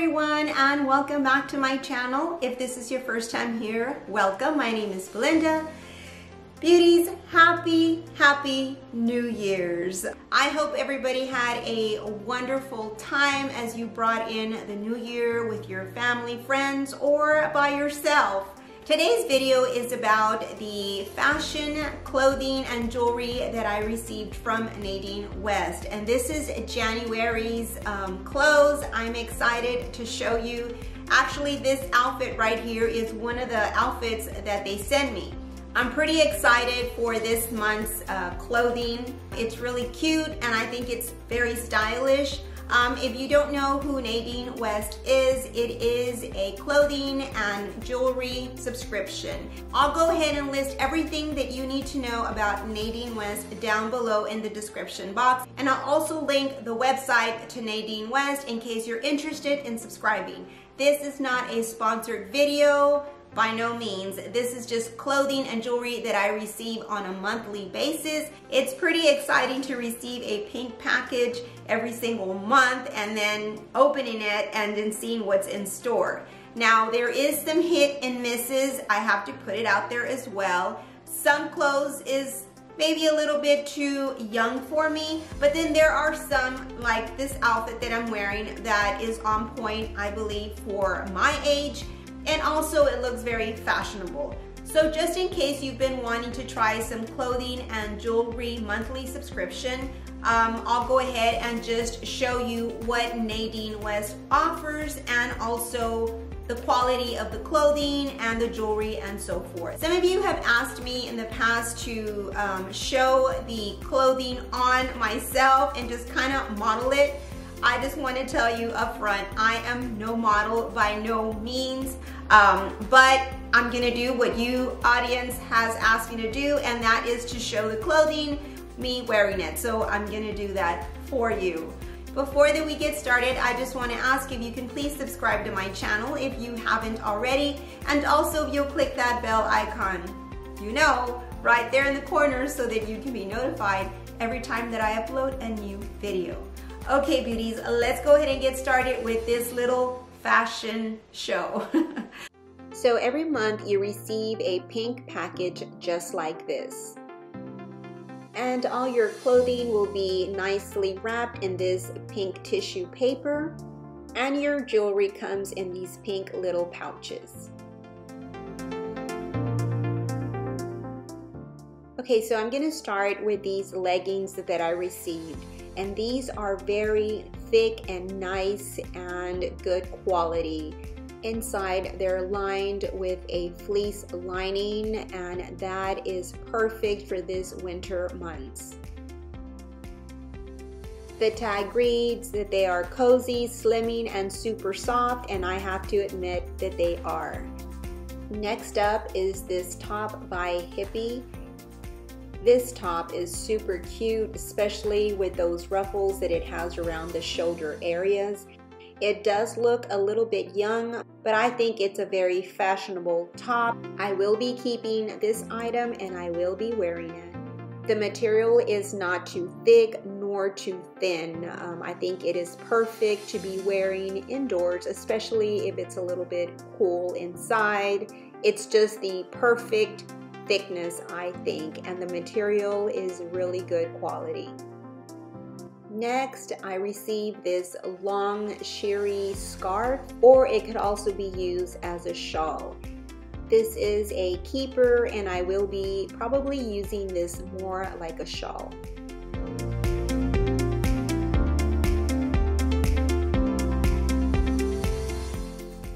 everyone, and welcome back to my channel. If this is your first time here, welcome. My name is Belinda. Beauties, happy New Year's. I hope everybody had a wonderful time as you brought in the new year with your family, friends, or by yourself. Today's video is about the fashion, clothing, and jewelry that I received from Nadine West. And this is January's clothes. I'm excited to show you. Actually, this outfit right here is one of the outfits that they sent me. I'm pretty excited for this month's clothing. It's really cute and I think it's very stylish. If you don't know who Nadine West is, it is a clothing and jewelry subscription. I'll go ahead and list everything that you need to know about Nadine West down below in the description box. And I'll also link the website to Nadine West in case you're interested in subscribing. This is not a sponsored video. By no means. This is just clothing and jewelry that I receive on a monthly basis. It's pretty exciting to receive a pink package every single month and then opening it and then seeing what's in store. Now there is some hit and misses. I have to put it out there as well. Some clothes is maybe a little bit too young for me, but then there are some, like this outfit that I'm wearing, that is on point, I believe, for my age. And also it looks very fashionable. So just in case you've been wanting to try some clothing and jewelry monthly subscription, I'll go ahead and just show you what Nadine West offers and also the quality of the clothing and the jewelry and so forth. Some of you have asked me in the past to show the clothing on myself and just kind of model it. I just want to tell you up front, I am no model by no means, but I'm gonna do what you audience has asked me to do, and that is to show the clothing, me wearing it. So I'm gonna do that for you. Before that we get started, I just want to ask if you can please subscribe to my channel if you haven't already, and also if you'll click that bell icon, you know, right there in the corner so that you can be notified every time that I upload a new video. Okay, beauties, let's go ahead and get started with this little fashion show. So every month you receive a pink package just like this. And all your clothing will be nicely wrapped in this pink tissue paper. And your jewelry comes in these pink little pouches. Okay, so I'm gonna start with these leggings that I received. And these are very thick and nice and good quality. Inside they're lined with a fleece lining, and that is perfect for this winter months. The tag reads that they are cozy, slimming, and super soft, and I have to admit that they are. Next up is this top by Hippie. This top is super cute, especially with those ruffles that it has around the shoulder areas. It does look a little bit young, but I think it's a very fashionable top. I will be keeping this item and I will be wearing it. The material is not too thick nor too thin. I think it is perfect to be wearing indoors, especially if it's a little bit cool inside. It's just the perfect thickness, I think, and the material is really good quality. Next, I received this long sheery scarf, or it could also be used as a shawl. This is a keeper and I will be probably using this more like a shawl.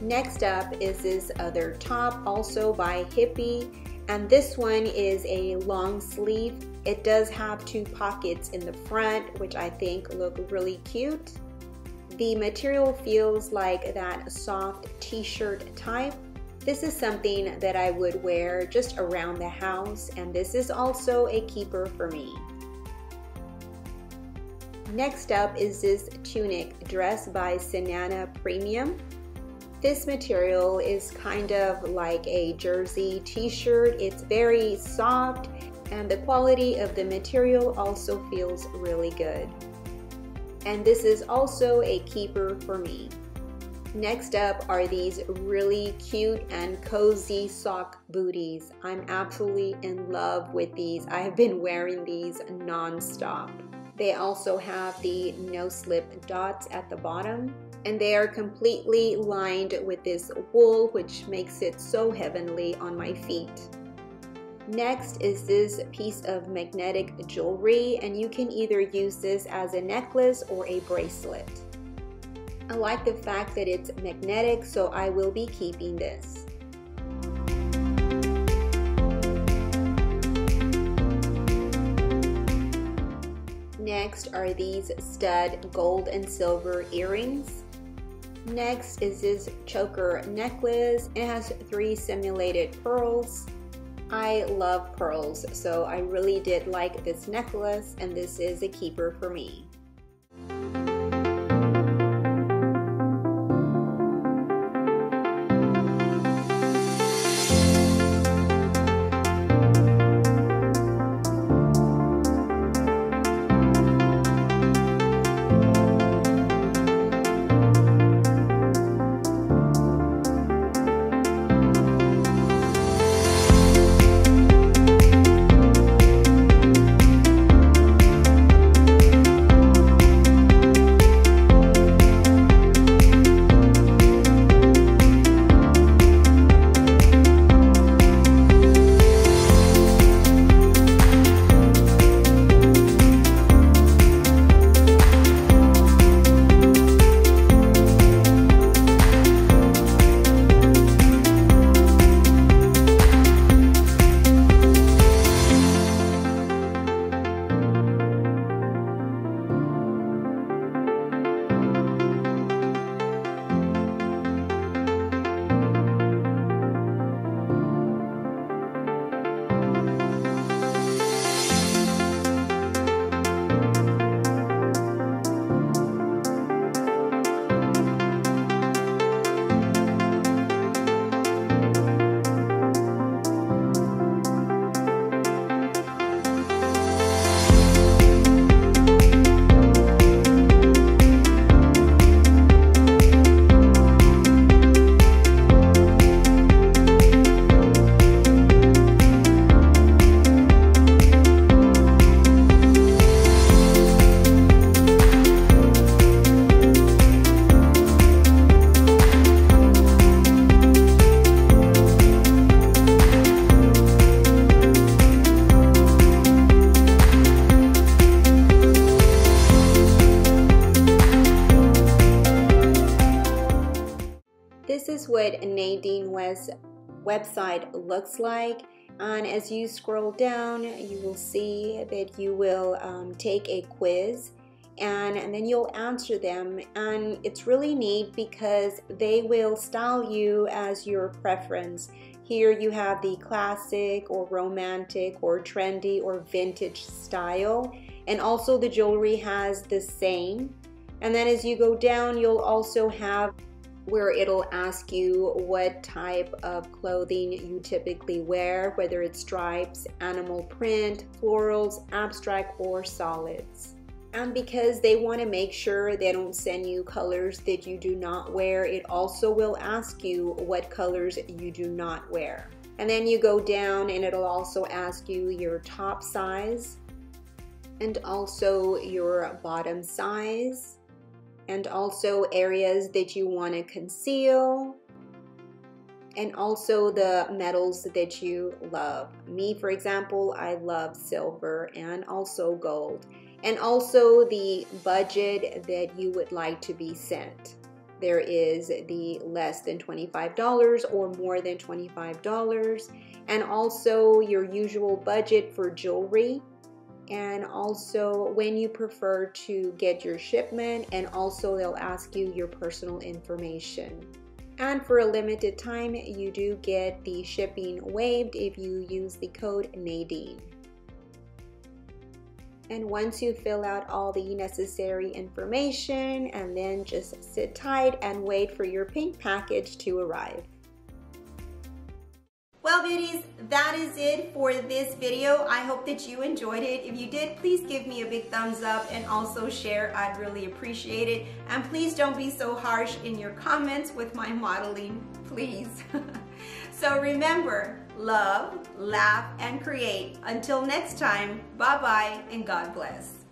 Next up is this other top, also by Hippie. And this one is a long sleeve. It does have two pockets in the front, which I think look really cute. The material feels like that soft t-shirt type. This is something that I would wear just around the house, and this is also a keeper for me. Next up is this tunic dress by Sinana Premium. This material is kind of like a jersey t-shirt. It's very soft and the quality of the material also feels really good. And this is also a keeper for me. Next up are these really cute and cozy sock booties. I'm absolutely in love with these. I have been wearing these non-stop. They also have the no slip dots at the bottom, and they are completely lined with this wool, which makes it so heavenly on my feet. Next is this piece of magnetic jewelry, and you can either use this as a necklace or a bracelet. I like the fact that it's magnetic, so I will be keeping this. Next are these stud gold and silver earrings. Next is this choker necklace. It has 3 simulated pearls. I love pearls, so I really did like this necklace, and this is a keeper for me. This is what Nadine West website looks like, and as you scroll down you will see that you will take a quiz and then you'll answer them, and it's really neat because they will style you as your preference. Here you have the classic or romantic or trendy or vintage style, and also the jewelry has the same. And then as you go down you'll also have where it'll ask you what type of clothing you typically wear, whether it's stripes, animal print, florals, abstract, or solids. And because they want to make sure they don't send you colors that you do not wear, it also will ask you what colors you do not wear. And then you go down and it'll also ask you your top size and also your bottom size, and also areas that you want to conceal, and also the metals that you love. Me, for example, I love silver and also gold, and also the budget that you would like to be sent. There is the less than $25 or more than $25, and also your usual budget for jewelry, and also when you prefer to get your shipment, and also they'll ask you your personal information. And for a limited time you do get the shipping waived if you use the code Nadine. And once you fill out all the necessary information, and then just sit tight and wait for your pink package to arrive. Well, beauties, that is it for this video. I hope that you enjoyed it. If you did, please give me a big thumbs up and also share. I'd really appreciate it. And please don't be so harsh in your comments with my modeling, please. So remember, love, laugh, and create. Until next time, bye-bye and God bless.